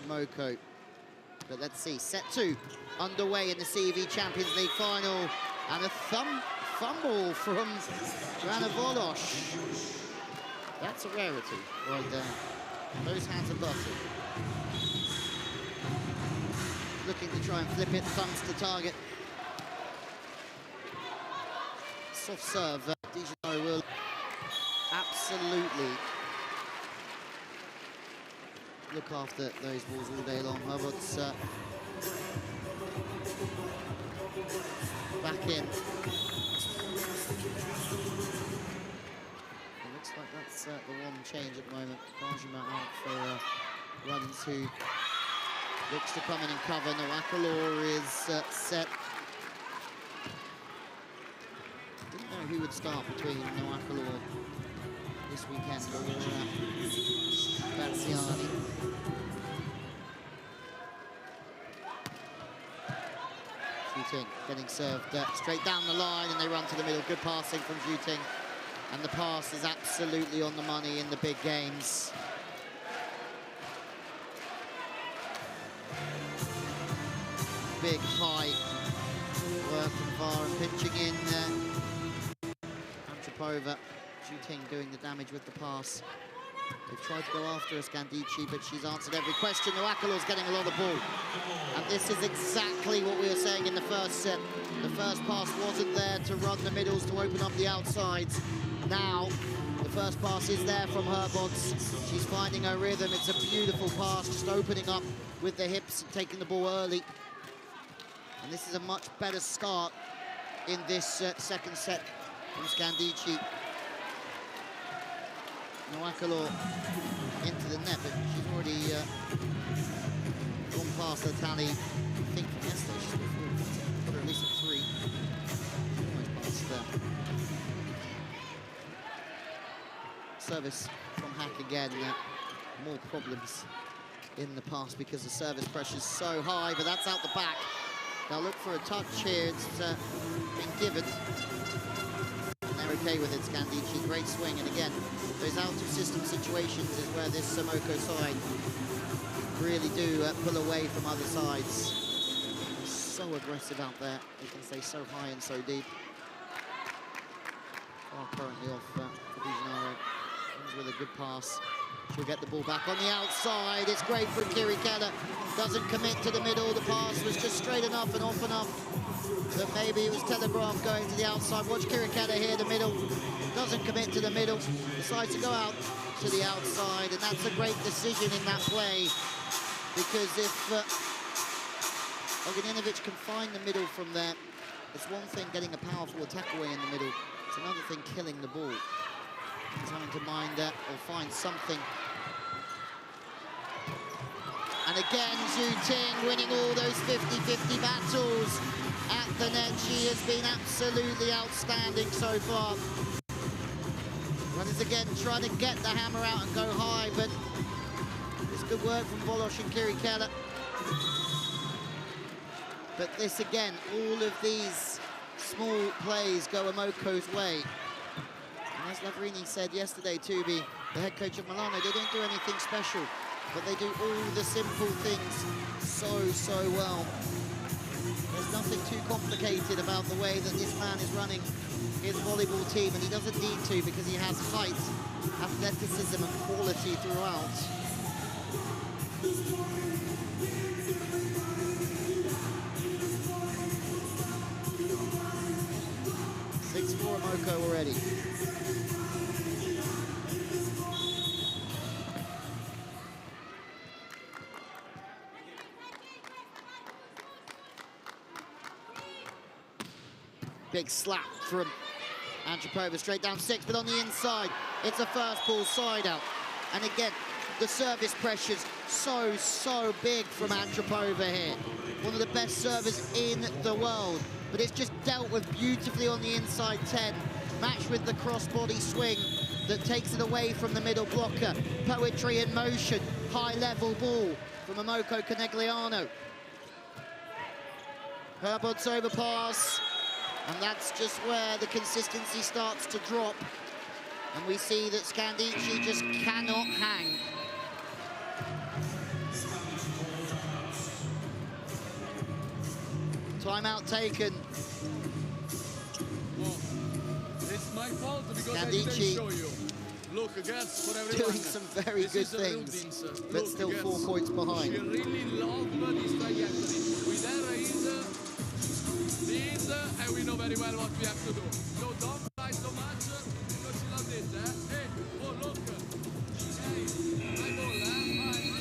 Moko. But let's see, set 2 underway in the CV Champions League final. And a fumble from Joanna Volosh. That's a rarity right there. Those hands are buttered. Looking to try and flip it, thumbs to target. Soft serve, Dijon will absolutely look after those balls all day long. Herbert's back in. It looks like that's the one change at the moment. Kajima out for runs who looks to come in and cover. Noakalor is set. Didn't know who would start between Noakalor this weekend or Batsiani. Juting getting served straight down the line, and they run to the middle. Good passing from Juting, and the pass is absolutely on the money in the big games. Big high work from VAR and pitching in Antropova. Juting doing the damage with the pass. They've tried to go after her, Scandici, but she's answered every question. Noakalor's getting a lot of ball. And this is exactly what we were saying in the first set. The first pass wasn't there to run the middles, to open up the outsides. Now, the first pass is there from Herbots. She's finding her rhythm. It's a beautiful pass, just opening up with the hips and taking the ball early. And this is a much better start in this second set from Scandici. Noakalor into the net, but she's already gone past her tally. I think from yesterday, she's put her at least at 3. Almost past there. Service from Hack again. More problems in the pass because the service pressure's so high, but that's out the back. They'll look for a touch here. It's been given. And they're okay with it, Scandici. Great swing, and again, those out-of-system situations is where this Moko side really do pull away from other sides. So aggressive out there. They can stay so high and so deep. Currently off for Bijanaro. Comes with a good pass. She'll get the ball back on the outside. It's great from Kiri Keller. Doesn't commit to the middle. The pass was just straight enough and off enough that maybe it was telegraphed going to the outside. Watch Kiri Keller here, the middle. Doesn't commit to the middle. Decides to go out to the outside. And that's a great decision in that play. Because if Ognjenovic can find the middle from there, it's one thing getting a powerful attack away in the middle. It's another thing killing the ball. He's having to mind that or find something. And again, Zhu Ting winning all those 50-50 battles at the net. She has been absolutely outstanding so far. Runners again trying to get the hammer out and go high, but it's good work from Volosh and Kiri Keller. But this again, all of these small plays go Moko's way. And as Lavrini said yesterday, Tubi, the head coach of Milano, they don't do anything special, but they do all the simple things so well. There's nothing too complicated about the way that this man is running his volleyball team, and he doesn't need to because he has height, athleticism and quality throughout. For Moko already. Big slap from Antropova, straight down 6, but on the inside, it's a first ball side out. And again, the service pressure's so big from Antropova here. One of the best servers in the world. But it's just dealt with beautifully on the inside 10, matched with the cross-body swing that takes it away from the middle blocker. Poetry in motion, high-level ball from Moko Conegliano. Herbots overpass, and that's just where the consistency starts to drop. And we see that Scandici just cannot hang. Timeout taken. Oh, it's my fault because I didn't show you. Look, girls, for everyone. Doing some very good things, but Look, still girls, 4 points behind. She really loved this trajectory. With her is this, and we know very well what we have to do. So don't cry so much because she loves it, eh? Hey, oh look. Hey, my ball, fine.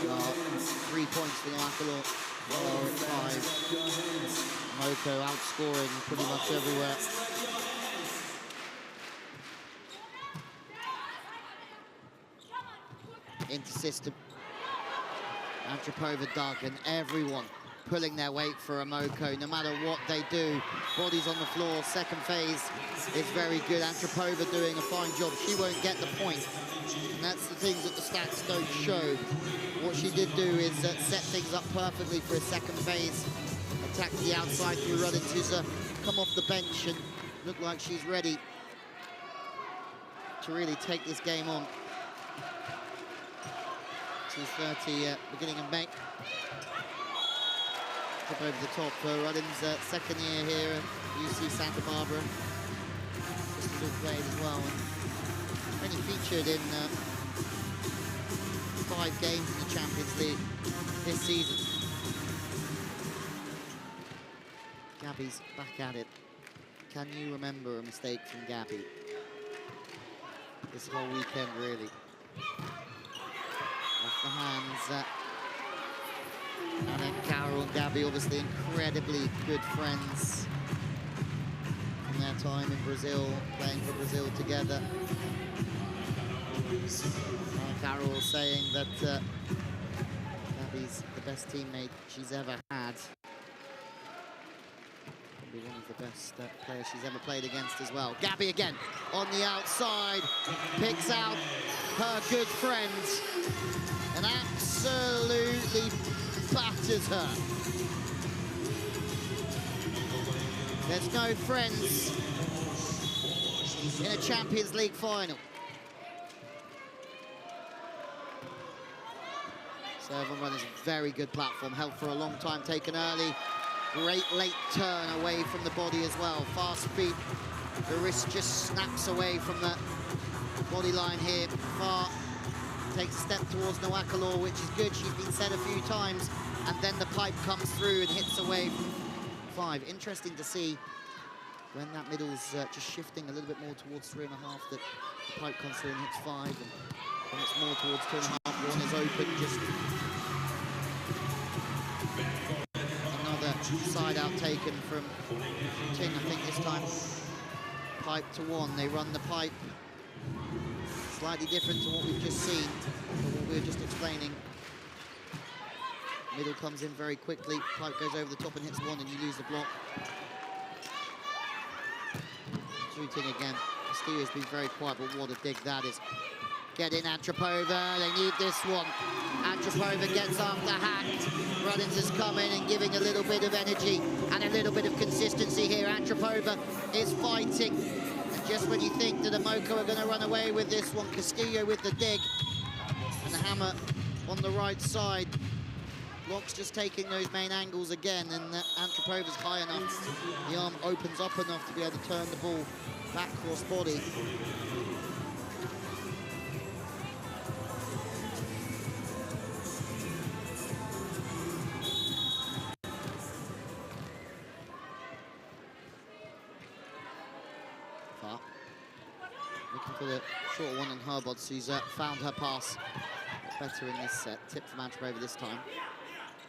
Well, 3 points for Noakalo. Well, at 5. Moko outscoring pretty much everywhere. Into system. Antropova dug, and everyone pulling their weight for Moko. No matter what they do, bodies on the floor. Second phase is very good. Antropova doing a fine job. She won't get the point. And that's the things that the stats don't show. What she did do is set things up perfectly for a second phase. Attack to the outside through Ruddins, who's come off the bench and look like she's ready to really take this game on. 2:30 beginning of May. Tip over the top for Ruddins, second year here at UC Santa Barbara. Just as all played as well. And only featured in 5 games in the Champions League this season. Gabi's back at it. Can you remember a mistake from Gabi? This whole weekend, really. Off the hands. And then Carol and Gabi, obviously incredibly good friends from their time in Brazil, playing for Brazil together. Carol saying that Gabi's the best teammate she's ever had. Probably one of the best players she's ever played against as well. Gabi again on the outside, picks out her good friend and absolutely batters her. There's no friends in a Champions League final. Serve Run is a very good platform, held for a long time, taken early. Great late turn away from the body as well. Fast feet, the wrist just snaps away from the body line here. Far takes a step towards Noakalo, which is good. She's been set a few times, and then the pipe comes through and hits away from 5. Interesting to see when that middle's just shifting a little bit more towards 3.5, that the pipe comes through and hits 5, and when it's more towards 2.5, one is open. Just another side out taken from Ting, I think this time. Pipe to 1, they run the pipe. Slightly different to what we've just seen, or what we were just explaining. Middle comes in very quickly, pipe goes over the top and hits 1, and you lose the block. Shooting again. Castillo's been very quiet, but what a dig that is. Get in Antropova, they need this one. Antropova gets after hacked. Ruddins is coming and giving a little bit of energy and a little bit of consistency here. Antropova is fighting. And just when you think that the Moko are going to run away with this one, Castillo with the dig. And the hammer on the right side. Block's just taking those main angles again, and Antropova's high enough. The arm opens up enough to be able to turn the ball back cross body. Looking for the short one on Herbods, who's found her pass better in this set. Tip from Antropova this time.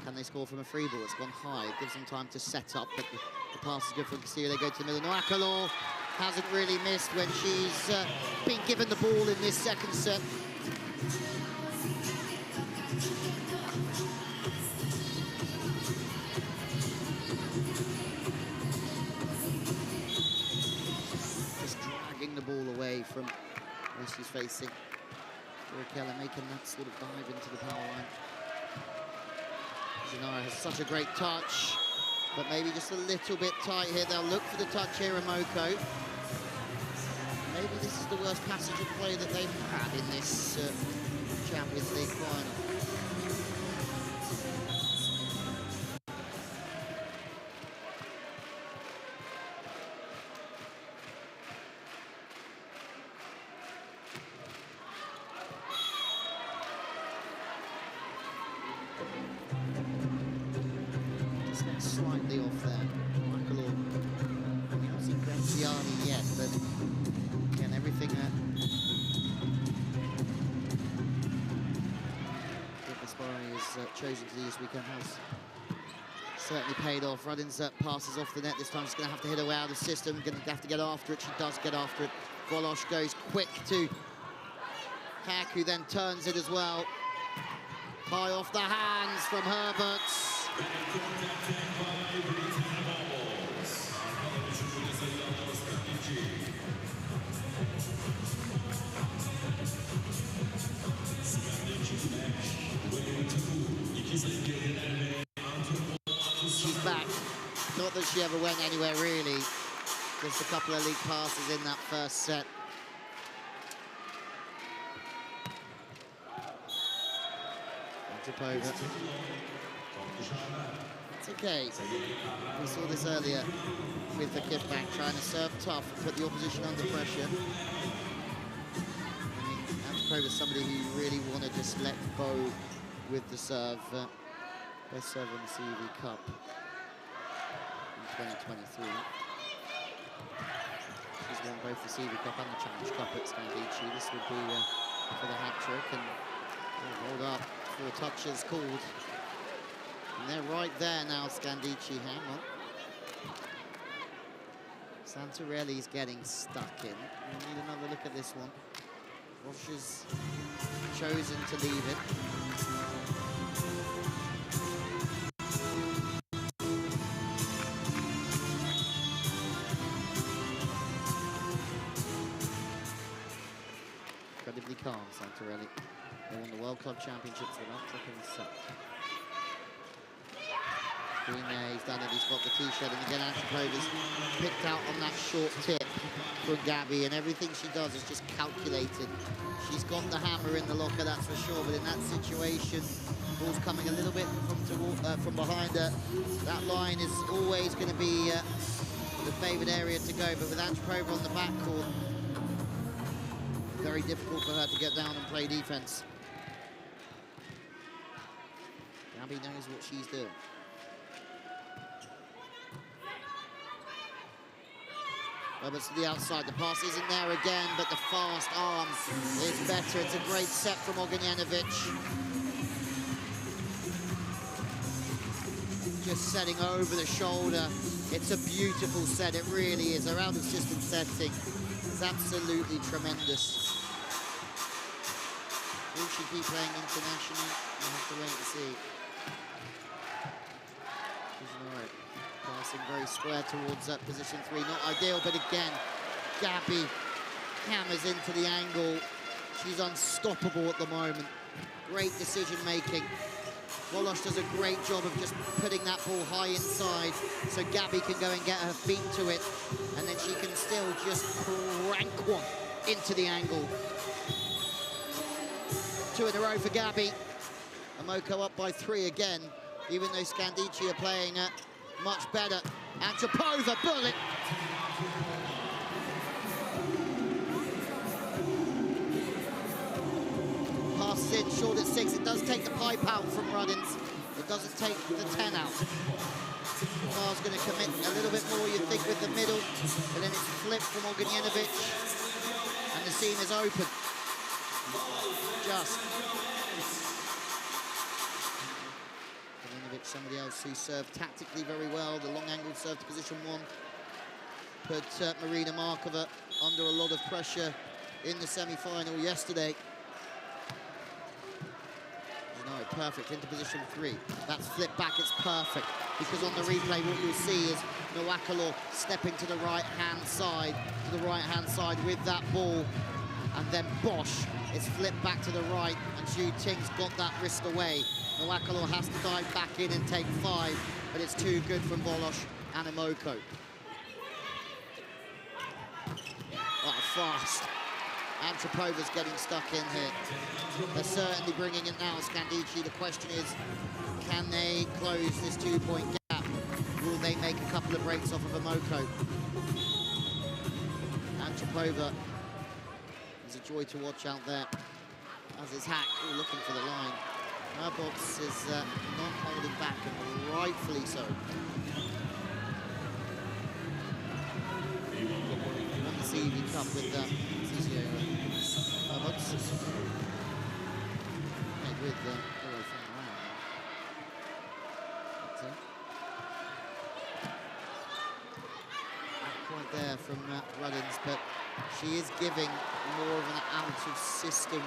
Can they score from a free ball? It's gone high. It gives them time to set up, but the pass is good for Castillo. They go to the middle. Noakalo hasn't really missed when she's been given the ball in this second set. Just dragging the ball away from where she's facing. Keller making that sort of dive into the power line. Gennaro has such a great touch, but maybe just a little bit tight here. They'll look for the touch here, Emoko. Maybe this is the worst passage of play that they've had in this Champions League final. Slightly off there. Michael, we haven't seen Graziani yet, but again, everything that Gaspari has chosen to do this weekend has certainly paid off. Rudin's passes off the net this time. She's going to have to hit her way out of the system. Going to have to get after it. She does get after it. Volley goes quick to Hack, who then turns it as well. High off the hands from Herberts. She's back. Not that she ever went anywhere really. Just a couple of league passes in that first set. Over. It's okay. We saw this earlier with the kickback, trying to serve tough, put the opposition under pressure. I mean, Antipova is somebody who really want to just let go with the serve. Best serve in the CV Cup in 2023. She's won both the CV Cup and the Challenge Cup at Scandicci. This would be for the hat-trick, and rolled up. 4 touches called. And they're right there now, Scandicci. Hang on. Santarelli's getting stuck in. We need another look at this one. Roche has chosen to leave it. Incredibly calm, Santarelli. They won the World Club Championships. They're not dropping the set. Green there, he's done it, he's got the T-shirt, and again Antipova's picked out on that short tip from Gabi, and everything she does is just calculated. She's got the hammer in the locker, that's for sure, but in that situation, ball's coming a little bit from behind her. That line is always going to be the favoured area to go, but with Antipova on the backcourt, very difficult for her to get down and play defense. Gabi knows what she's doing. Roberts to the outside, the pass isn't there again, but the fast arm is better. It's a great set from Ognjenovic. Just setting over the shoulder. It's a beautiful set, it really is. Her out-of-system setting is absolutely tremendous. Will she keep playing internationally? We'll have to wait and see. Passing very square towards position 3, not ideal, but again, Gabi hammers into the angle. She's unstoppable at the moment. Great decision making. Volley does a great job of just putting that ball high inside so Gabi can go and get her feet to it, and then she can still just crank one into the angle. 2 in a row for Gabi. Emoko up by 3 again, even though Scandicci are playing much better. Antipova, bullet. Passes in, short at 6. It does take the pipe out from Rudins. It doesn't take the 10 out. Mar's going to commit a little bit more, you'd think, with the middle, but then it's flipped from Ognjenovic, and the seam is open. Just. Somebody else who served tactically very well. The long angle serve to position 1 put Marina Markova under a lot of pressure in the semi-final yesterday. No, perfect into position 3. That's flipped back, it's perfect, because on the replay what you'll see is Nwakalo stepping to the right-hand side with that ball, and then Bosch It's flipped back to the right, and Zhu Ting's got that wrist away. Nwakalo has to dive back in and take 5, but it's too good from Volosh and Imoko. Oh, fast. Antropova's getting stuck in here. They're certainly bringing it now, Scandici. The question is, can they close this 2-point gap? Will they make a couple of breaks off of Imoko? Antropova is a joy to watch out there, as is Hack, all looking for the line. Herbots is not holding back, and rightfully so. On the CV Cup with CCO Herbots. Made with Volley from around. Not quite there from Ruddins, but she is giving more of an out-of-system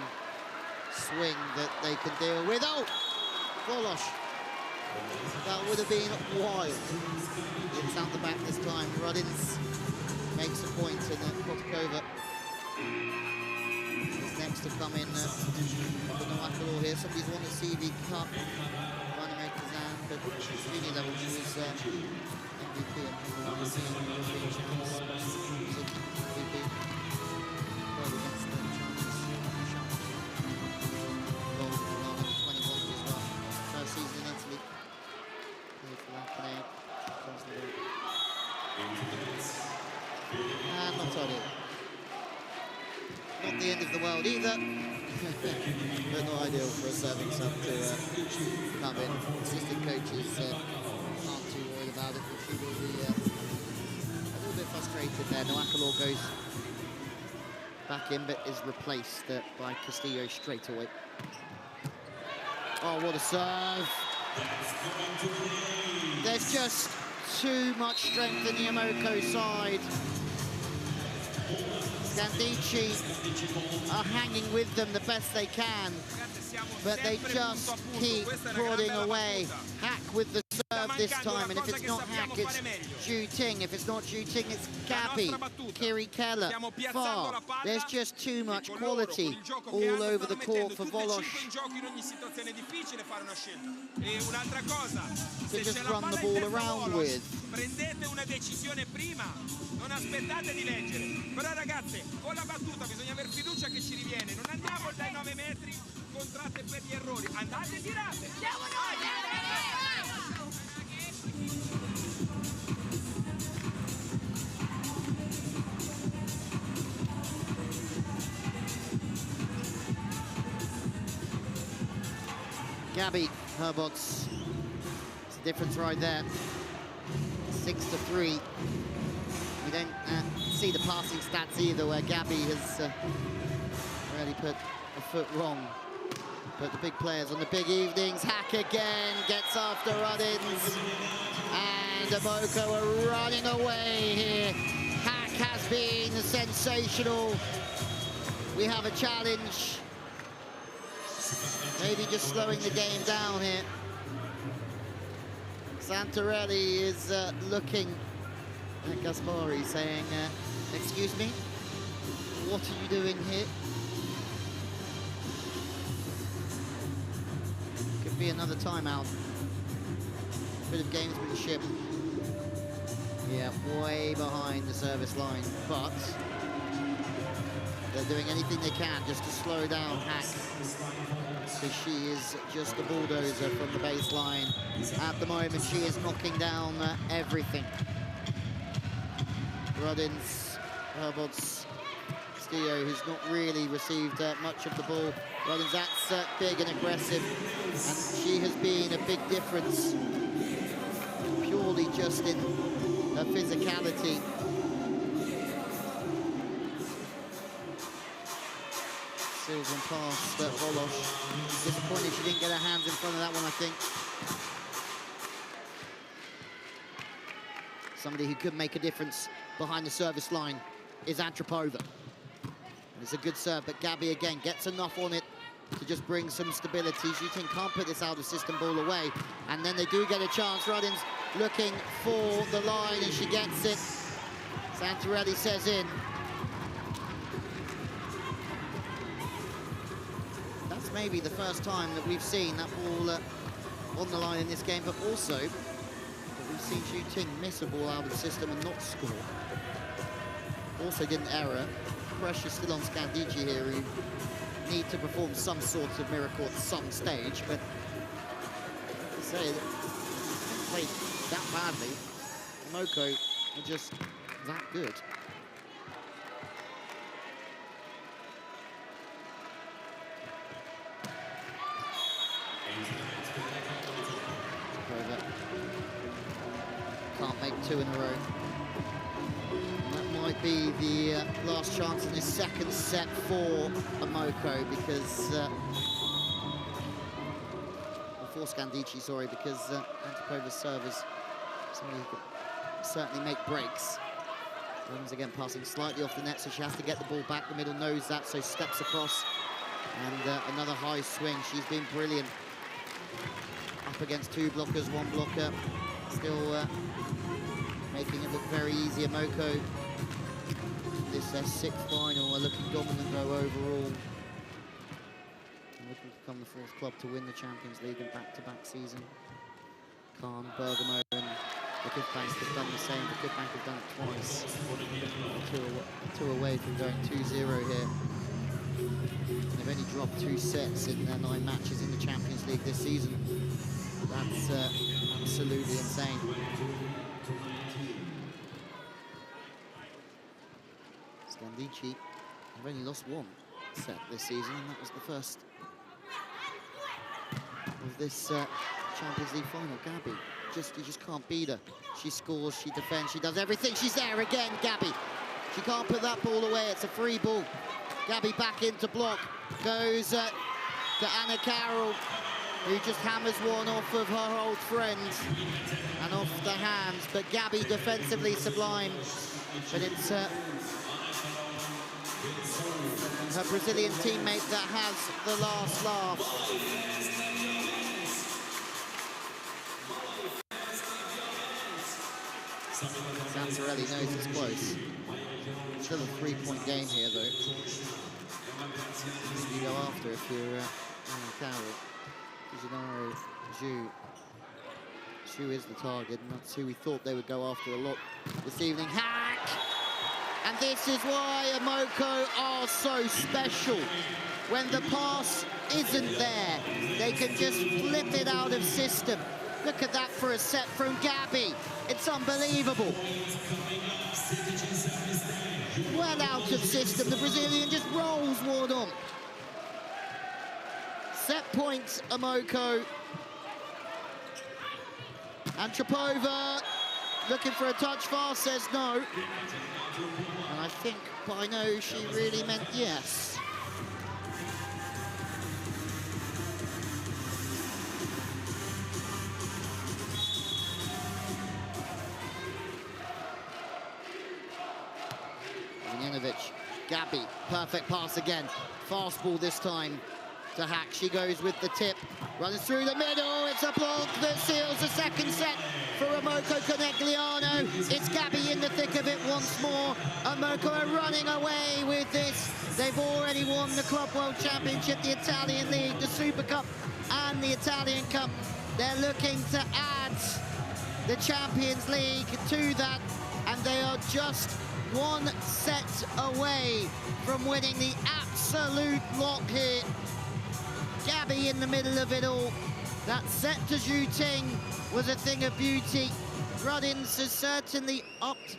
swing that they can deal with. Oh! Volosh. That would have been wild. It's out the back this time. Ruddins makes a point, and Kotkova is next to come in for Nwakalo here. Somebody's won the CV Cup. Trying to make Kazan, but junior level she was MVP and European champs. MVP. Played against the Chinese champs. Gold in 21 as well. First season in Italy. Played for Lacanay. And not ideal. Not the end of the world either, but not ideal for a serving sub to come in. Assistant coaches aren't too worried about it, but she will be a little bit frustrated there. Nwakalo goes back in, but is replaced by Castillo straight away. Oh, what a serve! There's just too much strength in the Imoko side. Scandici are hanging with them the best they can, but they just keep prodding away. Hack with the serve this time, and if it's not Hack, it's Zhu Ting. If it's not Zhu Ting, it's Gabi, Kiri Keller, Far. There's just too much quality all over the court for Volosh to just run the ball around with. Prendete una decisione prima, non aspettate di leggere. Però ragazze, con la battuta bisogna aver fiducia che ci riviene. Non andiamo dai 9 metri con tratte per gli errori. Andate e tirate. Andiamo Gabi, Herbots. It's a difference right there. 6-3. We don't see the passing stats either, where Gabi has really put a foot wrong. But the big players on the big evenings. Hack again, gets after Ruddins. And Imoko are running away here. Hack has been sensational. We have a challenge. Maybe just slowing the game down here. Santarelli is looking at Gaspari, saying, excuse me, what are you doing here? Could be another timeout. Bit of gamesmanship. Yeah, way behind the service line, but they're doing anything they can just to slow down Hack, because she is just a bulldozer from the baseline. At the moment, she is knocking down everything. Ruddins, Herbots, Castillo, who's not really received much of the ball. Ruddins, that's big and aggressive, and she has been a big difference, purely just in her physicality. Silver pass, but Volosh disappointed she didn't get her hands in front of that one, I think. Somebody who could make a difference behind the service line is Antropova. And it's a good serve, but Gabi again gets enough on it to just bring some stability. Zhu Ting can't put this out of system ball away. And then they do get a chance. Ruddins looking for the line, and she gets it. Santarelli says in. maybe the first time that we've seen that ball on the line in this game, but also that we've seen Zhu Ting miss a ball out of the system and not score. Also didn't error. Pressure still on Scandici here, who need to perform some sort of miracle at some stage, but to say that they played that badly, Moko are just that good. Can't make two in a row. That might be the last chance in this second set for Moko, because for Scandici, sorry, because Antipova's serve is somebody who could certainly make breaks. Williams again passing slightly off the net, so she has to get the ball back. The middle knows that, so steps across. And another high swing. She's been brilliant. Up against two blockers, one blocker. Still making it look very easy. Moko, this their sixth final, are looking dominant though overall. And looking to become the fourth club to win the Champions League in back-to-back season. Khan, Bergamo, and the Kipbank have done the same. The Kipbank have done it twice. Two away from going 2-0 here. They've only dropped 2 sets in their 9 matches in the Champions League this season. That's absolutely insane. Scandici have only lost 1 set this season, and that was the first of this Champions League final. Gabi, you just can't beat her. She scores, she defends, she does everything. She's there again, Gabi. She can't put that ball away. It's a free ball. Gabi back into block. Goes to Anna Carroll, who just hammers one off of her old friend and off the hands. But Gabi defensively sublime. But it's her Brazilian teammate that has the last laugh. Santarelli knows it's close. Still a 3-point game here, though. You go after if you're Anna Carroll. Cusinaro, Zhu. Zhu is the target, and that's who we thought they would go after a lot this evening. Hack! And this is why Moko are so special. When the pass isn't there, they can just flip it out of system. Look at that for a set from Gabi. It's unbelievable. Well out of system, the Brazilian just rolls one on. Set point, Moko. And Trapova looking for a touch fast, says no. And I think by no, she really meant yes. Gabi, perfect pass again. Fast ball this time to Hack. She goes with the tip, runs through the middle. It's a block that seals the second set for Moko Conegliano. It's Gabi in the thick of it once more. Moko are running away with this. They've already won the Club World Championship, the Italian League, the Super Cup and the Italian Cup. They're looking to add the Champions League to that, and they are just 1 set away from winning the absolute lock here. Gabi in the middle of it all. That set to Zhu Ting was a thing of beauty. Rudins has certainly upped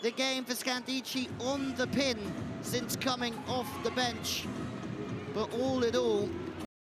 the game for Scandici on the pin since coming off the bench. But all in all,